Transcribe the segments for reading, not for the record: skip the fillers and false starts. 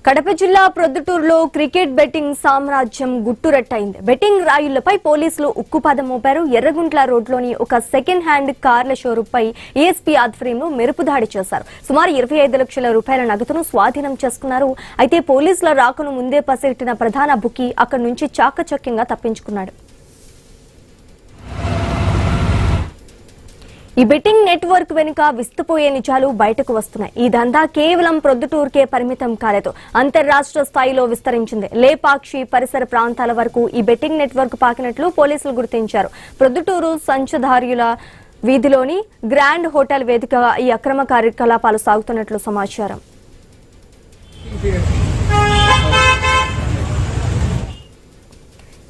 కడప జిల్లా ప్రొద్దుటూరులో cricket betting సామ్రాజ్యం గుట్టురట్టయింది. బెట్టింగ్ రాయుళ్లపై పోలీసులు ఉక్కుపాదం మోపారు. ఎర్రగుంట్ల రోడ్లోని ఒక సెకండ్ హ్యాండ్ కార్ల షోరూంపై ఏఎస్పీ ఆధ్వర్యంలో మెరుపు దాడి చేశారు. సుమారు 25 లక్షల రూపాయల నగదును స్వాధీనం చేసుకున్నారు. అయితే పోలీసుల రాకను ముందే పసిగట్టిన ప్రధాన బుకీ అక్కడి నుంచి చాకచక్యంగా తప్పించుకున్నాడు. ఈ బెట్టింగ్ నెట్వర్క్ వెనుక విస్తుపోయే నిజాలు బయటకు వస్తున్నాయి. ఈ దందా కేవలం ప్రొద్దుటూరుకే పరిమితం కాలేదు, అంతర్రాష్ట్ర స్థాయిలో విస్తరించింది. లేపాక్షి పరిసర ప్రాంతాల వరకు ఈ బెట్టింగ్ నెట్వర్క్ పాకినట్లు పోలీసులు గుర్తించారు. ప్రొద్దుటూరు సంచదార్యుల వీధిలోని గ్రాండ్ హోటల్ వేదికగా ఈ అక్రమ కార్యకలాపాలు సాగుతున్నట్లు సమాచారం.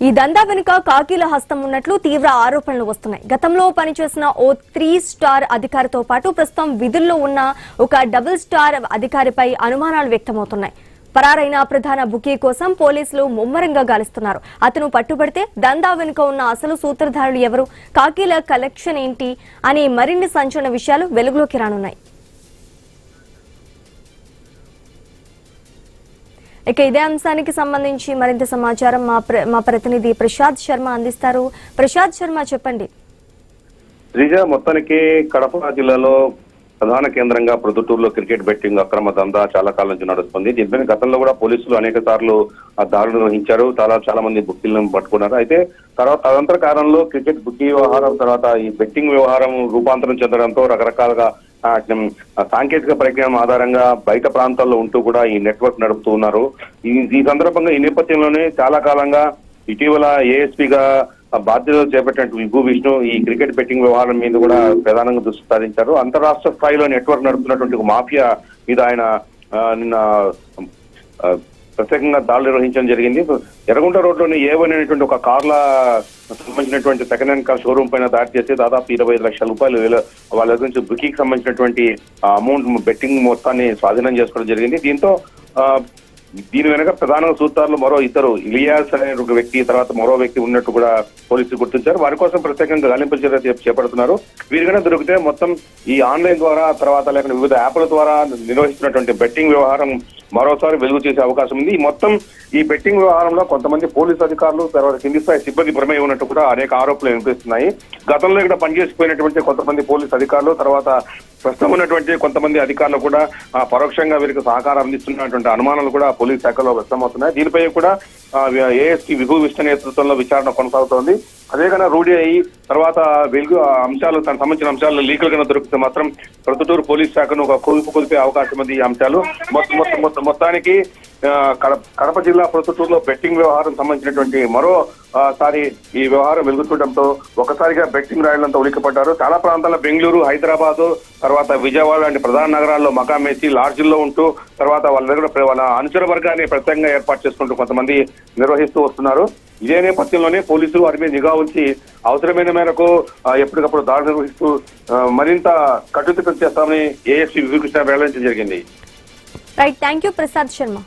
ఈ దందా వెనుక కాకీల హస్తం ఉన్నట్లు తీవ్ర ఆరోపణలు వస్తున్నాయి. గతంలో పనిచేసిన ఓ 3 స్టార్ అధికారితో పాటు ప్రస్తుతం విధుల్లో ఉన్న ఒక డబుల్ స్టార్ అధికారిపై అనుమానాలు వ్యక్తమవుతున్నాయి. పరారైన ప్రధాన బుకీ కోసం పోలీసులు ముమ్మరంగా గాలిస్తున్నారు. అతను పట్టుబడితే దందా వెనుక ఉన్న అసలు సూత్రధారులు ఎవరు, కాకీల కలెక్షన్ ఏంటి అని మరిన్ని సంచలన విషయాలు వెలుగులోకి రానున్నాయి. ఇక ఇదే అంశానికి సంబంధించి మరింత సమాచారం మా ప్రతినిధి ప్రసాద్ శర్మ అందిస్తారు. ప్రసాద్ శర్మ, చెప్పండి. మొత్తానికి కడప జిల్లాలో ప్రధాన కేంద్రంగా ప్రొద్దుటూరులో క్రికెట్ బెట్టింగ్ అక్రమ దందా చాలా కాలం నుంచి నడుస్తుంది. దీనిపైన గతంలో కూడా పోలీసులు అనేక సార్లు దాడులు నిర్వహించారు. చాలా మంది బుక్కీలను పట్టుకున్నారు. అయితే తర్వాత తదంతర కాలంలో క్రికెట్ బుక్కీ వ్యవహారం తర్వాత ఈ బెట్టింగ్ వ్యవహారం రూపాంతరం చెందడంతో రకరకాలుగా సాంకేతిక పరిజ్ఞానం ఆధారంగా బయట ప్రాంతాల్లో ఉంటూ కూడా ఈ నెట్వర్క్ నడుపుతూ ఉన్నారు. ఈ సందర్భంగా ఈ నేపథ్యంలోనే చాలా కాలంగా ఇటీవల ఏఎస్పీగా బాధ్యతలు చేపట్టినట్టు విభూ విష్ణు ఈ క్రికెట్ బెట్టింగ్ వ్యవహారం మీద కూడా ప్రధానంగా దృష్టి సారించారు. అంతరాష్ట్ర స్థాయిలో నెట్వర్క్ నడుపుతున్నటువంటి ఒక మాఫియా మీద ఆయన నిన్న ప్రత్యేకంగా దాడులు నిర్వహించడం జరిగింది. ఎర్రగుంట రోడ్లోని ఏవన్ అనేటువంటి ఒక కార్ల సంబంధించినటువంటి సెకండ్ హ్యాండ్ కార్ షోరూమ్ పైన దాడి చేసి దాదాపు 25 లక్షల రూపాయలు వాళ్ళ దగ్గర నుంచి బుకీకి సంబంధించినటువంటి అమౌంట్ బెట్టింగ్ మొత్తాన్ని స్వాధీనం చేసుకోవడం జరిగింది. దీంతో దీని వెనక ప్రధాన సూత్రాలు మరో ఇద్దరు ఇలియాస్ అనే ఒక వ్యక్తి, తర్వాత మరో వ్యక్తి ఉన్నట్టు కూడా పోలీసులు గుర్తించారు. వారి కోసం ప్రత్యేకంగా గాలింపు చర్య చేపడుతున్నారు. వీరికైనా దొరికితే మొత్తం ఈ ఆన్లైన్ ద్వారా తర్వాత లేకపోతే వివిధ యాప్ల ద్వారా నిర్వహిస్తున్నటువంటి బెట్టింగ్ వ్యవహారం మరోసారి వెలుగు చేసే అవకాశం ఉంది. మొత్తం ఈ బెట్టింగ్ వ్యవహారంలో కొంతమంది పోలీసు అధికారులు తర్వాత కింది స్థాయి సిబ్బంది ప్రమేయ ఉన్నట్టు కూడా అనేక ఆరోపణలు వినిపిస్తున్నాయి. గతంలో ఇక్కడ పనిచేసిపోయినటువంటి కొంతమంది పోలీసు అధికారులు తర్వాత ప్రస్తుతం ఉన్నటువంటి కొంతమంది అధికారులు కూడా పరోక్షంగా వీరికి సహకారం అందిస్తున్నటువంటి అనుమానాలు కూడా పోలీస్ శాఖలో వ్యక్తమవుతున్నాయి. దీనిపై కూడా ఏఎస్పీ విభూ విష్ణు నేతృత్వంలో విచారణ కొనసాగుతోంది. అదే కన్నా రూఢి అయ్యి తర్వాత వెలుగు అంశాలు తనకు సంబంధించిన అంశాలు లీకులు కన్నా దొరికితే మాత్రం ప్రొద్దుటూరు పోలీస్ శాఖను ఒక కొలిపే అవకాశం ఉంది. ఈ అంశాలు మొత్తానికి కడప జిల్లా ప్రొద్దుటూరులో బెట్టింగ్ వ్యవహారం సంబంధించినటువంటి మరోసారి ఈ వ్యవహారం వెలుగుతుండటంతో ఒకసారిగా బెట్టింగ్ రాయలంతా ఉలిక్కిపడ్డారు. చాలా ప్రాంతాల్లో బెంగళూరు, హైదరాబాద్, తర్వాత విజయవాడ లాంటి ప్రధాన నగరాల్లో మకామేసి లాడ్జిల్లో ఉంటూ తర్వాత వాళ్ళ దగ్గర వాళ్ళ అనుచర వర్గాన్ని ప్రత్యేకంగా ఏర్పాటు చేసుకుంటూ కొంతమంది నిర్వహిస్తూ వస్తున్నారు. ఇదే నేపథ్యంలోనే పోలీసులు వారి మీద నిఘా ఉంచి అవసరమైన మేరకు ఎప్పటికప్పుడు దాడులు నిర్వహిస్తూ మరింత కట్టుదిట్టం చేస్తామని ఏఎస్పీ విభూ కృష్ణ వెల్లడించడం జరిగింది. Right, thank you Prasad Sharma.